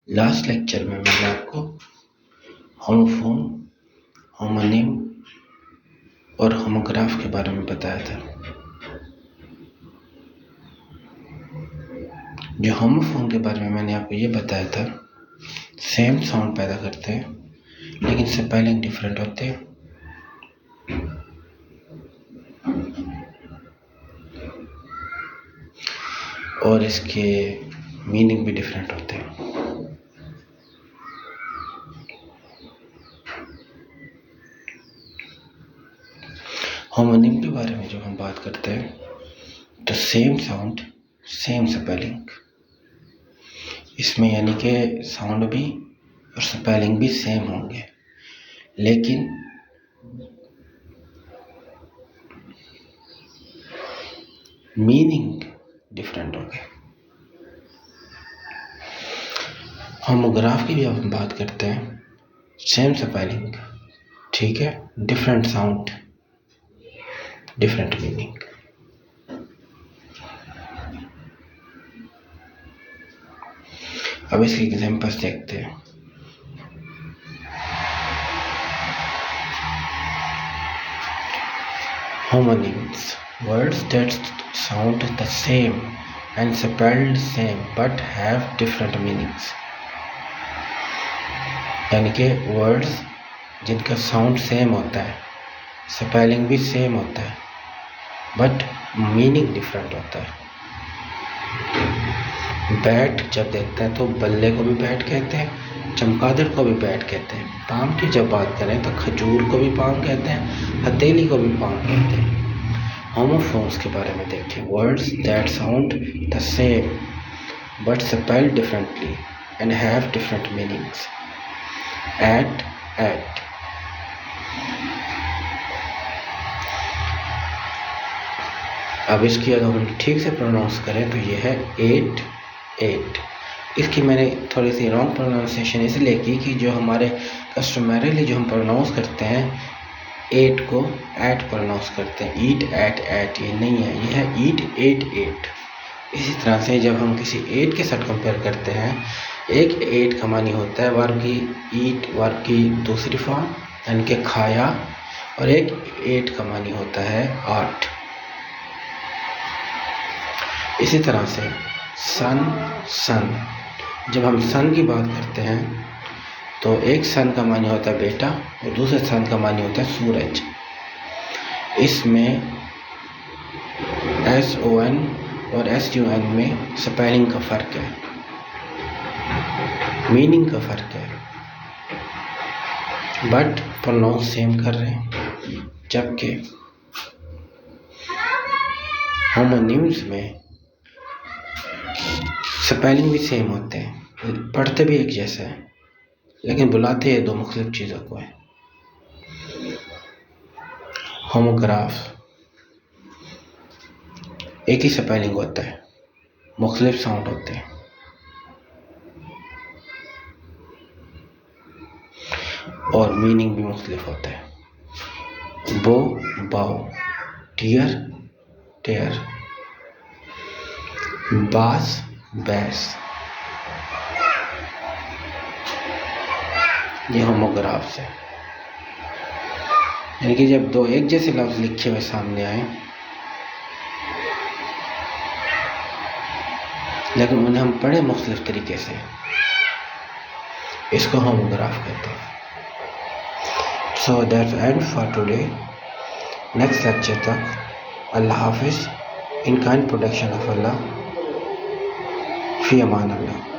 Last lecture में मैंने आपको होमोफोन, होमोनिम और होमोग्राफ के बारे में बताया था। जो होमोफोन के बारे में मैंने आपको ये बताया था, सेम साउंड पैदा करते हैं लेकिन स्पेलिंग डिफरेंट होते हैं। और इसके मीनिंग भी डिफरेंट होते हैं। होमोनिम के बारे में जब हम बात करते हैं तो सेम साउंड सेम स्पेलिंग, इसमें यानी कि साउंड भी और स्पेलिंग भी सेम होंगे लेकिन मीनिंग डिफरेंट होंगे। होमोग्राफ की भी अब हम बात करते हैं, सेम स्पेलिंग, ठीक है, डिफरेंट साउंड डिफरेंट मीनिंग। अब इसके एग्जांपल्स देखते हैं। Homonyms, words that sound the same and spelled same but have different meanings। यानी कि वर्ड्स जिनका साउंड सेम होता है, स्पेलिंग भी सेम होता है बट मीनिंग डिफरेंट होता है। बैट जब देखते हैं तो बल्ले को भी बैट कहते हैं, चमगादड़ को भी बैट कहते हैं। पाम की जब बात करें तो खजूर को भी पाम कहते हैं, हथेली को भी पाम कहते हैं। होमोफोन्स के बारे में देखें, words that sound the same but spell differently and have different meanings. Eight, अब इसकी अगर हम ठीक से प्रोनाउंस करें तो ये है एट। इसकी मैंने थोड़ी सी रॉन्ग प्रोनाउंसिएशन इसलिए की कि जो हमारे कस्टमरली जो हम प्रोनाउंस करते हैं, एट को एट प्रोनाउंस करते हैं, ईट एट, ये नहीं है, ये है ईट एट। इसी तरह से जब हम किसी एट के साथ कंपेयर करते हैं, एक एट का मानी होता है वर्ब की ईट, वर्ब की दूसरी फॉर्म यानी कि खाया, और एक एट का मानी होता है 8। इसी तरह से सन, जब हम सन की बात करते हैं तो एक सन का मानी होता है बेटा और दूसरे सन का मानी होता है सूरज। इसमें SON और SUN में स्पेलिंग का फ़र्क है, मीनिंग का फ़र्क है, बट प्रोनाउंस सेम कर रहे हैं। जबकि होमोनिम्स में स्पेलिंग भी सेम होते हैं, पढ़ते भी एक जैसे हैं लेकिन बुलाते ये दो मुख्तलिफ चीज़ों को है। होमोग्राफ एक ही स्पेलिंग होता है, मुख्तलिफ साउंड होते हैं। और मीनिंग भी मुख्तलिफ होता है। बो, बाओ, टियर, टेयर, बास, बैस, ये होमोग्राफ से, यानी कि जब दो एक जैसे लफ्ज़ लिखे हुए सामने आए लेकिन उन्हें हम पढ़े मुख्तलिफ तरीके से, इसको होमोग्राफ कहते हैं। So that's and for today. Next lecture तक अल्लाह हाफिज़। In kind protection of Allah. Fee Aman Allah.